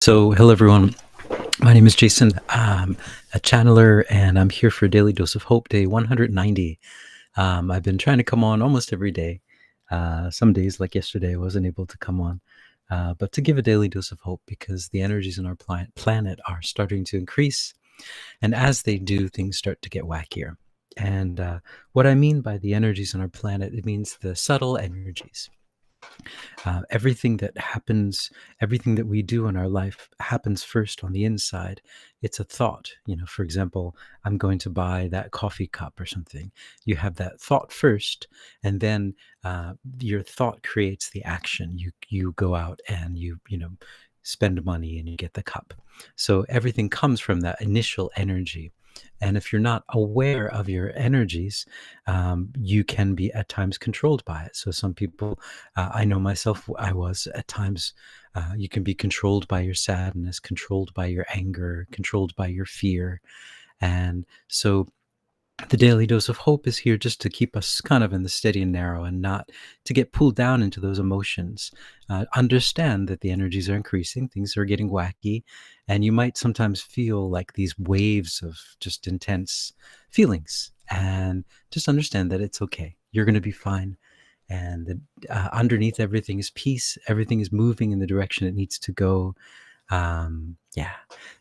So, hello everyone. My name is Jason. I'm a channeler, and I'm here for Daily Dose of Hope, day 190. I've been trying to come on almost every day. Some days, like yesterday, I wasn't able to come on. But to give a daily dose of hope, because the energies in our planet are starting to increase. And as they do, things start to get wackier. And what I mean by the energies on our planet, it means the subtle energies. Everything that happens, everything that we do in our life happens first on the inside. It's a thought. For example, I'm going to buy that coffee cup or something. You have that thought first, and then your thought creates the action. You go out and you spend money and you get the cup. So everything comes from that initial energy. And if you're not aware of your energies, you can be at times controlled by it. So some people, I know myself, I was at times, you can be controlled by your sadness, controlled by your anger, controlled by your fear. And so the daily dose of hope is here just to keep us kind of in the steady and narrow, and not to get pulled down into those emotions. Understand that the energies are increasing, things are getting wacky, and you might sometimes feel like these waves of just intense feelings. And just understand that it's okay. You're going to be fine. And that, underneath everything is peace. Everything is moving in the direction it needs to go. Yeah.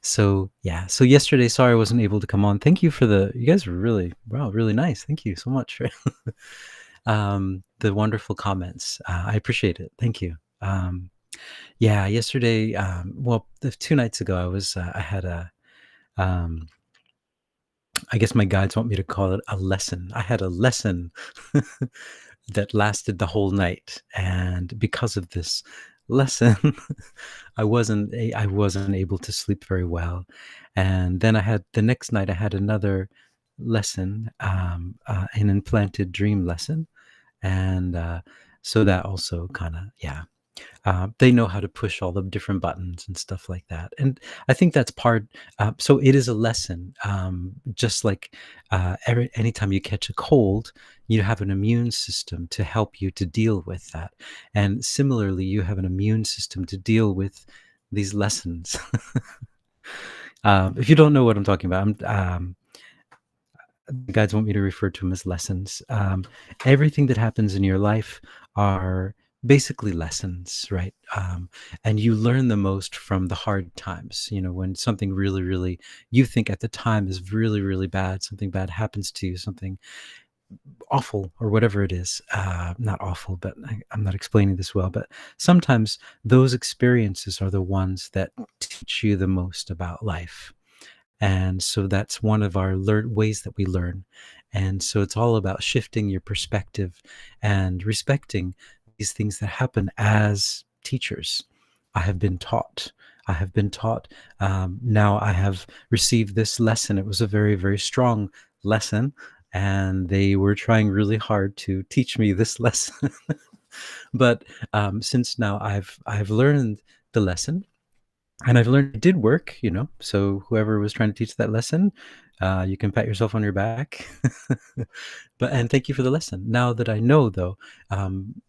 So yesterday, sorry I wasn't able to come on. Thank you for you guys were really nice. Thank you so much for the wonderful comments. I appreciate it. Thank you. Yesterday, the 2 nights ago, I had um, I guess my guides want me to call it a lesson. I had a lesson that lasted the whole night, and because of this lesson, I wasn't able to sleep very well. And then the next night I had another lesson, an implanted dream lesson, and so that also kind of they know how to push all the different buttons and stuff like that. And I think that's part. So it is a lesson. Just like anytime you catch a cold, you have an immune system to help you to deal with that. And similarly, you have an immune system to deal with these lessons. If you don't know what I'm talking about, the guides want me to refer to them as lessons. Everything that happens in your life are basically lessons, right? And you learn the most from the hard times. When something really, really, you think at the time is really, really bad, something bad happens to you, something awful or whatever it is. Not awful, but I'm not explaining this well, but sometimes those experiences are the ones that teach you the most about life. And so that's one of our ways that we learn. And so it's all about shifting your perspective and respecting these things that happen as teachers. I have been taught. Now I have received this lesson. It was a very, very strong lesson, and they were trying really hard to teach me this lesson. But since now I've learned the lesson, and I've learned it did work, so whoever was trying to teach that lesson, you can pat yourself on your back. And thank you for the lesson. Now that I know, though,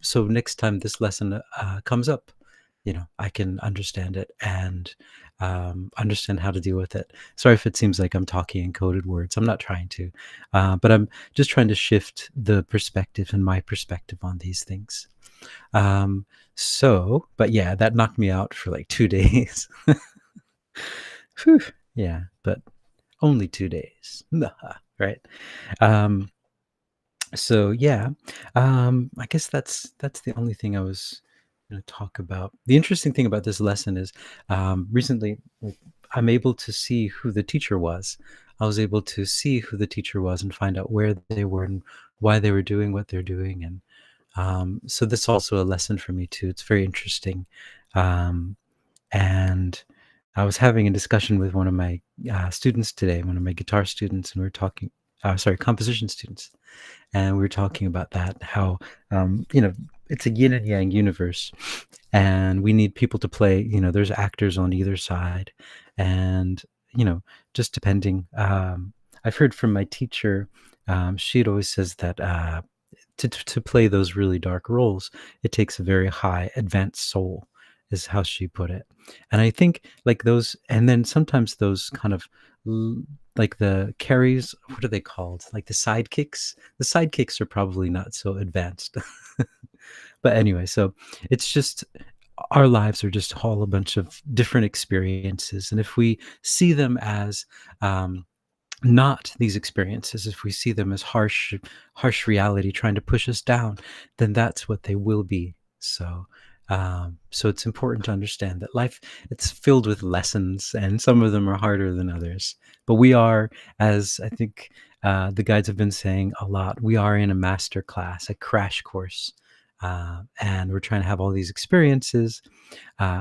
so next time this lesson comes up, I can understand it and understand how to deal with it. Sorry if it seems like I'm talking in coded words. I'm not trying to, but I'm just trying to shift the perspective and my perspective on these things. But yeah, that knocked me out for like 2 days. Whew, yeah, but only 2 days, right? I guess that's the only thing I was going to talk about. The interesting thing about this lesson is, recently, I'm able to see who the teacher was. I was able to see who the teacher was and find out where they were and why they were doing what they're doing. And so this is also a lesson for me too. It's very interesting. And I was having a discussion with one of my students today, one of my guitar students, and we were talking, composition students. And we were talking about that, how, it's a yin and yang universe, and we need people to play, there's actors on either side. And, just depending, I've heard from my teacher, she'd always says that to play those really dark roles, it takes a very high advanced soul. is how she put it. And I think like those, and then sometimes those kind of l- like the carries, what are they called? Like the sidekicks. The sidekicks are probably not so advanced. But anyway, so it's just our lives are just all a bunch of different experiences. And if we see them as not these experiences, if we see them as harsh reality trying to push us down, then that's what they will be. So it's important to understand that life, it's filled with lessons, and some of them are harder than others. But we are, as I think the guides have been saying a lot, we are in a master class, a crash course, and we're trying to have all these experiences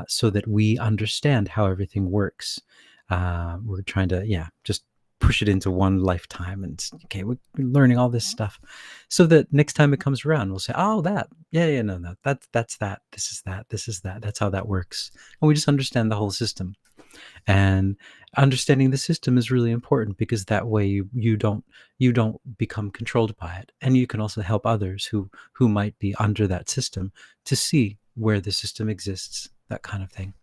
so that we understand how everything works. We're trying to, yeah, just push it into one lifetime, and okay, we're learning all this stuff, so that next time it comes around, we'll say, "Oh, that, yeah, yeah, no, no, that's that. This is that. This is that. That's how that works." And we just understand the whole system. And understanding the system is really important, because that way you don't become controlled by it, and you can also help others who might be under that system to see where the system exists, that kind of thing.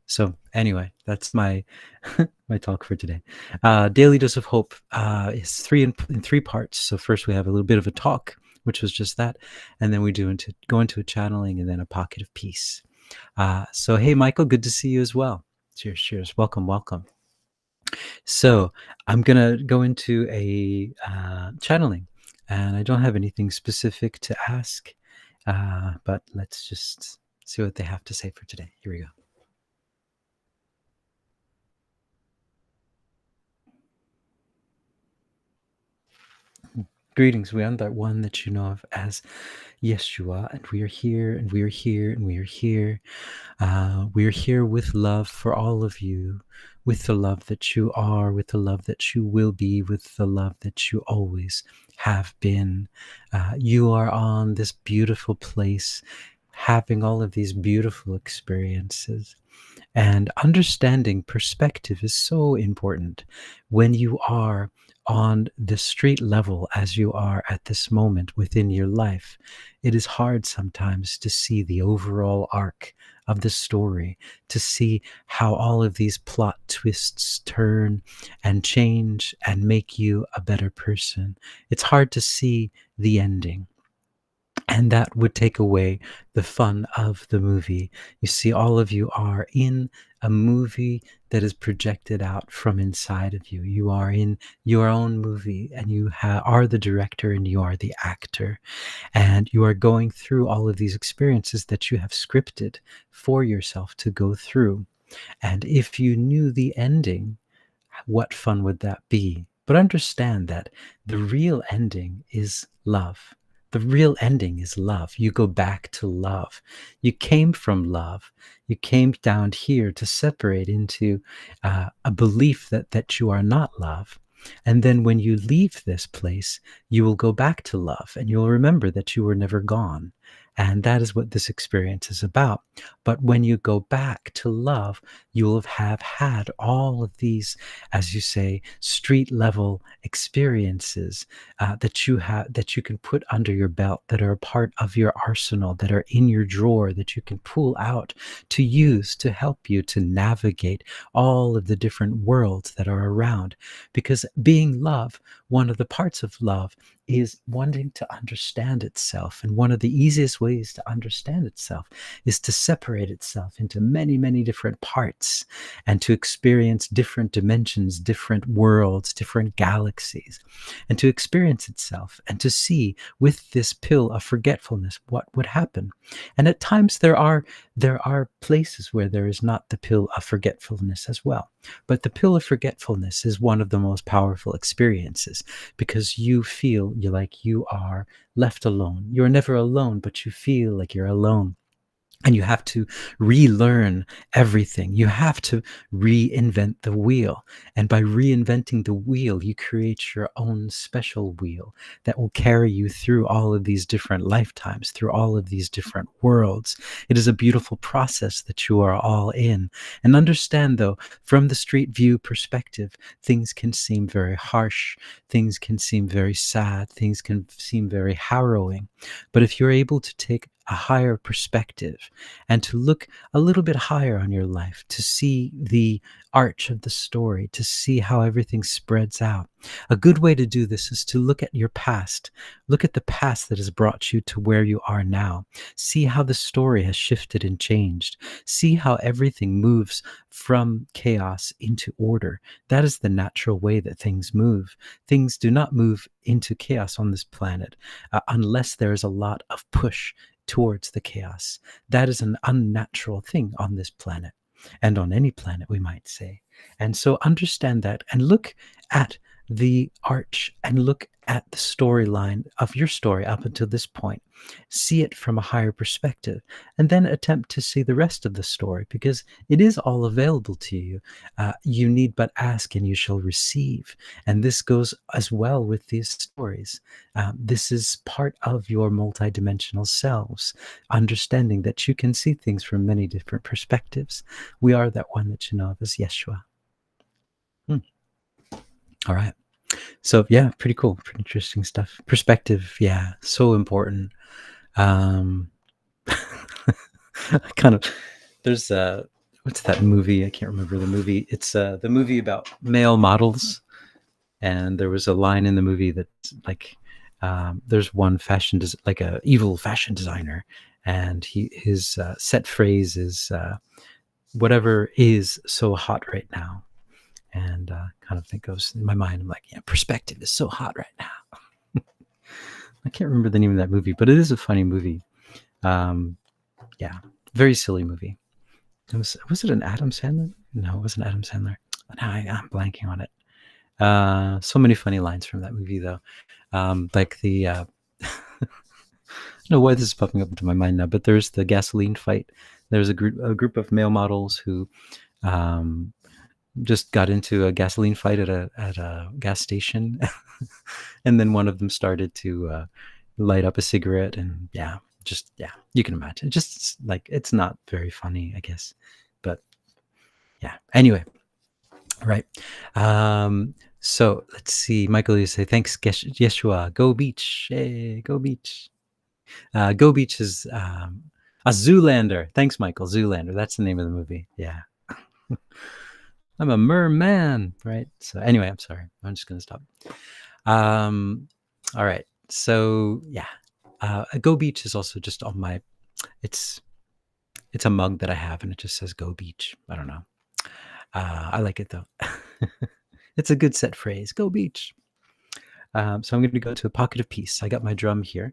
So anyway, that's my my talk for today. Daily Dose of Hope is in three parts. So first we have a little bit of a talk, which was just that, and then we go into a channeling, and then a pocket of peace. So hey, Michael, good to see you as well. Cheers, cheers. Welcome, welcome. So I'm gonna go into a channeling, and I don't have anything specific to ask, but let's just see what they have to say for today. Here we go. Greetings, we are that one that you know of as Yeshua, and we are here, and we are here, and we are here. We are here with love for all of you, with the love that you are, with the love that you will be, with the love that you always have been. You are on this beautiful place, having all of these beautiful experiences. And understanding perspective is so important when you are on the street level, as you are at this moment within your life. It is hard sometimes to see the overall arc of the story, to see how all of these plot twists turn and change and make you a better person. It's hard to see the ending. And that would take away the fun of the movie. You see, all of you are in a movie that is projected out from inside of you. You are in your own movie, and you are the director, and you are the actor. And you are going through all of these experiences that you have scripted for yourself to go through. And if you knew the ending, what fun would that be? But understand that the real ending is love. The real ending is love. You go back to love. You came from love. You came down here to separate into a belief that you are not love. And then when you leave this place, you will go back to love, and you'll remember that you were never gone. And that is what this experience is about. But when you go back to love, you will have had all of these, as you say, street level experiences that you can put under your belt, that are a part of your arsenal, that are in your drawer, that you can pull out to use to help you to navigate all of the different worlds that are around. Because being love, one of the parts of love is wanting to understand itself. And one of the easiest ways to understand itself is to separate itself into many, many different parts, and to experience different dimensions, different worlds, different galaxies, and to experience itself, and to see with this pill of forgetfulness what would happen. And at times there are places where there is not the pill of forgetfulness as well. But the pill of forgetfulness is one of the most powerful experiences, because you feel you are left alone. You're never alone, but you feel like you're alone. And you have to relearn everything. You have to reinvent the wheel. And by reinventing the wheel, you create your own special wheel that will carry you through all of these different lifetimes, through all of these different worlds. It is a beautiful process that you are all in. And understand, though, from the street view perspective, things can seem very harsh, things can seem very sad, things can seem very harrowing. But if you're able to take a higher perspective and to look a little bit higher on your life, to see the arch of the story, to see how everything spreads out. A good way to do this is to look at your past. Look at the past that has brought you to where you are now. See how the story has shifted and changed. See how everything moves from chaos into order. That is the natural way that things move. Things do not move into chaos on this planet unless there is a lot of push towards the chaos. That is an unnatural thing on this planet, and on any planet, we might say. And so understand that and look at the arch and look at the storyline of your story up until this point. See it from a higher perspective, and then attempt to see the rest of the story, because it is all available to you. You need but ask and you shall receive. And this goes as well with these stories. This is part of your multidimensional selves, understanding that you can see things from many different perspectives. We are that one that you know of as Yeshua. All right. So yeah, pretty cool, pretty interesting stuff. Perspective, yeah, so important. Kind of, there's what's that movie? I can't remember the movie. It's the movie about male models, and there was a line in the movie that's like, there's one like a evil fashion designer, and his set phrase is whatever is so hot right now. And kind of think goes in my mind, I'm like, yeah, perspective is so hot right now. I can't remember the name of that movie, but it is a funny movie. Yeah, very silly movie. Was it an Adam Sandler? No, it wasn't Adam Sandler. Now I'm blanking on it. So many funny lines from that movie, though. Like the, I don't know why this is popping up into my mind now, but there's the gasoline fight. There's a group of male models who just got into a gasoline fight at a gas station, and then one of them started to light up a cigarette, and yeah, you can imagine. Just like, it's not very funny, I guess, but yeah. Anyway, right. So let's see. Michael, you say thanks, Yeshua. Go Beach, hey, go Beach. Go Beach is a Zoolander. Thanks, Michael. Zoolander. That's the name of the movie. Yeah. I'm a merman, right? So anyway, I'm sorry. I'm just going to stop. All right. So yeah, Go Beach is also just on my, it's a mug that I have, and it just says Go Beach. I don't know. I like it though. It's a good set phrase, Go Beach. So I'm going to go to a pocket of peace. I got my drum here,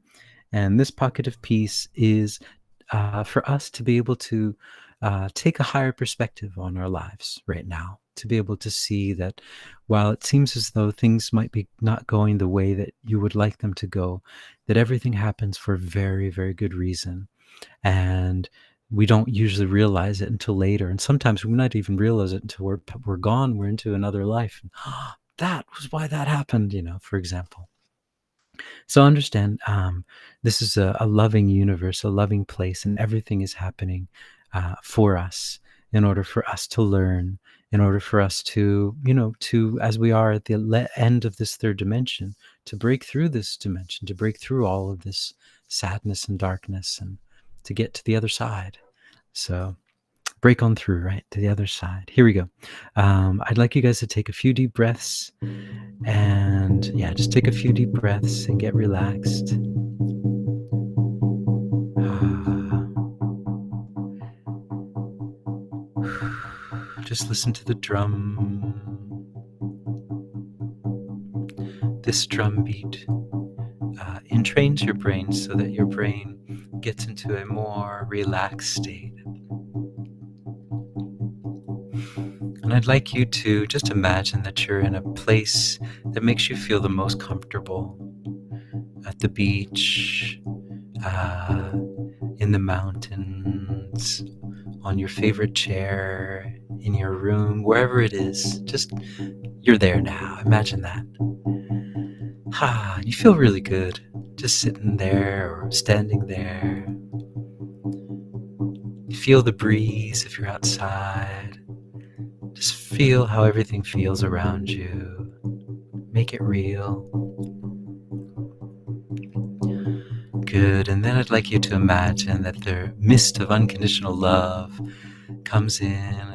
and this pocket of peace is for us to be able to take a higher perspective on our lives right now, to be able to see that while it seems as though things might be not going the way that you would like them to go, that everything happens for a very, very good reason. And we don't usually realize it until later. And sometimes we not even realize it until we're gone, we're into another life. And, that was why that happened, for example. So understand, this is a loving universe, a loving place, and everything is happening for us, in order for us to learn, in order for us to, as we are at the end of this third dimension, to break through this dimension, to break through all of this sadness and darkness, and to get to the other side. So break on through, right, to the other side. Here we go. I'd like you guys to take a few deep breaths, and yeah, just take a few deep breaths and get relaxed. Just listen to the drum. This drum beat entrains your brain so that your brain gets into a more relaxed state. And I'd like you to just imagine that you're in a place that makes you feel the most comfortable. At the beach, in the mountains, on your favorite chair, in your room, wherever it is. Just, you're there now. Imagine that. You feel really good just sitting there or standing there. You feel the breeze if you're outside. Just feel how everything feels around you. Make it real. Good. And then I'd like you to imagine that the mist of unconditional love comes in,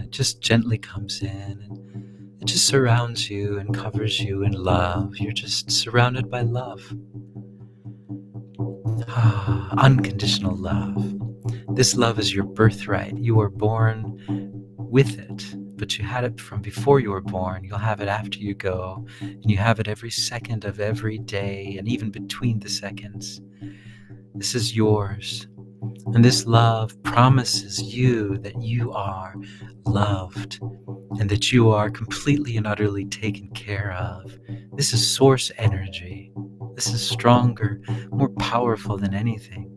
it just gently comes in, and it just surrounds you and covers you in love. You're just surrounded by love. Unconditional love. This love is your birthright. You were born with it, but you had it from before you were born. You'll have it after you go, and you have it every second of every day, and even between the seconds. This is yours. And this love promises you that you are loved and that you are completely and utterly taken care of. This is source energy. This is stronger, more powerful than anything.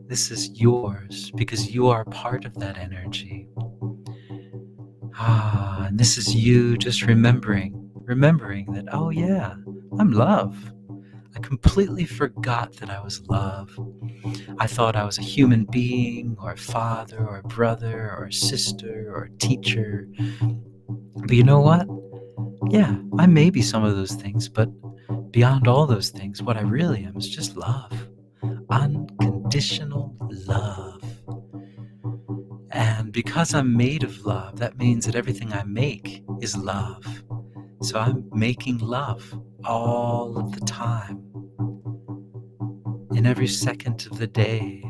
This is yours because you are part of that energy. And this is you just remembering that, oh yeah, I'm love. I completely forgot that I was love. I thought I was a human being, or a father, or a brother, or a sister, or a teacher. But you know what? Yeah, I may be some of those things, but beyond all those things, what I really am is just love. Unconditional love. And because I'm made of love, that means that everything I make is love. So I'm making love all of the time, in every second of the day.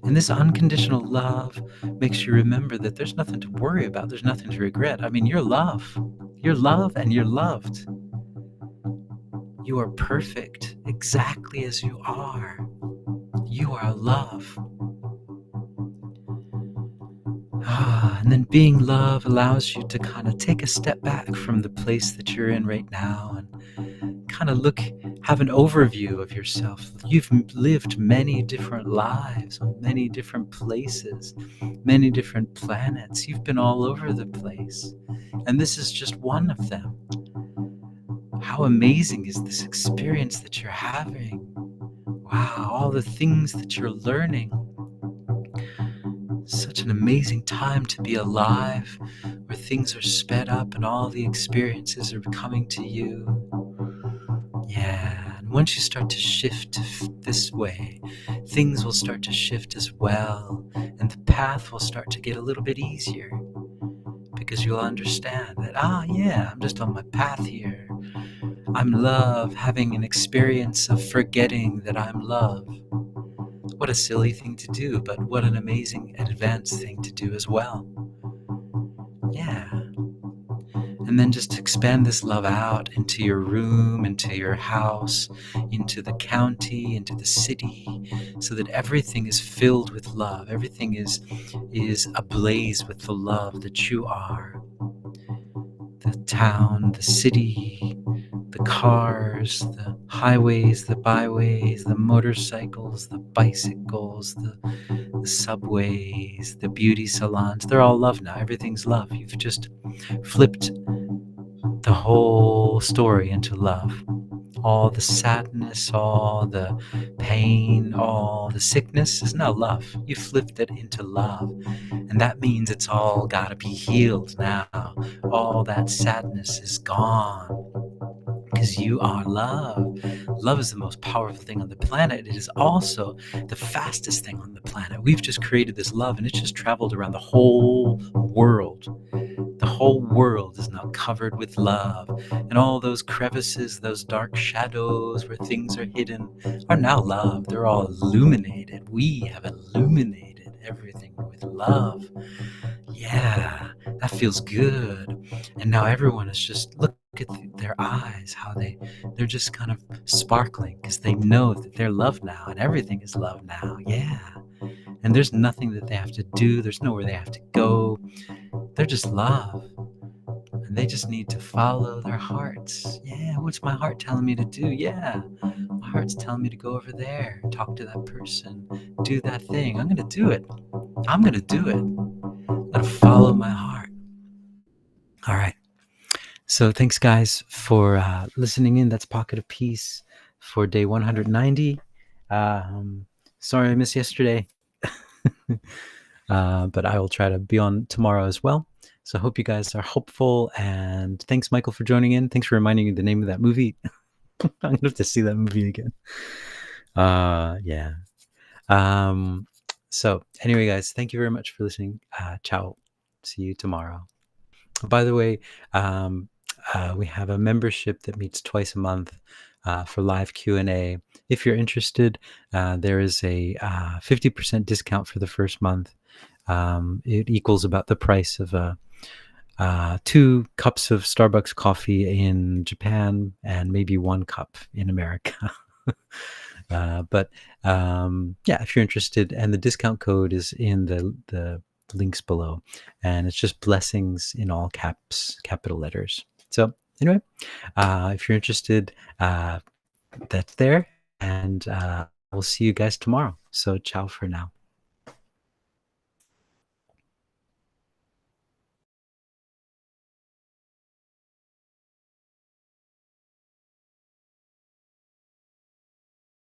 And this unconditional love makes you remember that there's nothing to worry about. There's nothing to regret. I mean, you're love. You're love and you're loved. You are perfect exactly as you are. You are love. And then being love allows you to kind of take a step back from the place that you're in right now and kind of have an overview of yourself. You've lived many different lives on many different places, many different planets. You've been all over the place. And this is just one of them. How amazing is this experience that you're having? Wow, all the things that you're learning. Such an amazing time to be alive, where things are sped up and all the experiences are coming to you. Yeah, and once you start to shift this way, things will start to shift as well, and the path will start to get a little bit easier, because you'll understand that, yeah, I'm just on my path here. I'm love, having an experience of forgetting that I'm love. What a silly thing to do, but what an amazing advanced thing to do as well. Yeah. And then just expand this love out into your room, into your house, into the county, into the city, so that everything is filled with love. Everything is ablaze with the love that you are. The town, the city, the cars, the highways, the byways, the motorcycles, the bicycles, the subways, the beauty salons, they're all love now. Everything's love. You've just flipped the whole story into love. All the sadness, all the pain, all the sickness is now love. You flipped it into love. And that means it's all got to be healed now. All that sadness is gone. Because you are love. Love is the most powerful thing on the planet. It is also the fastest thing on the planet. We've just created this love, and it's just traveled around the whole world. The whole world is now covered with love. And all those crevices, those dark shadows where things are hidden are now love. They're all illuminated. We have illuminated everything with love. Yeah, that feels good. And now everyone is just, look at their eyes, how they're just kind of sparkling, because they know that they're loved now, and everything is love now. Yeah. And there's nothing that they have to do. There's nowhere they have to go. They're just love. And they just need to follow their hearts. Yeah, what's my heart telling me to do? Yeah, my heart's telling me to go over there, talk to that person, do that thing. I'm going to do it. I'm going to do it. I'm going to follow my heart. All right. So thanks, guys, for listening in. That's Pocket of Peace for day 190. Sorry I missed yesterday. But I will try to be on tomorrow as well. So I hope you guys are hopeful. And thanks, Michael, for joining in. Thanks for reminding me the name of that movie. I'm going to have to see that movie again. Yeah. Um, so anyway, guys, thank you very much for listening. Ciao. See you tomorrow. By the way, um, we have a membership that meets twice a month for live Q&A. If you're interested, there is a 50% discount for the first month. It equals about the price of 2 cups of Starbucks coffee in Japan and maybe 1 cup in America. But yeah, if you're interested, and the discount code is in the links below, and it's just blessings in all caps, capital letters. So anyway, if you're interested, that's there, and we'll see you guys tomorrow. So ciao for now.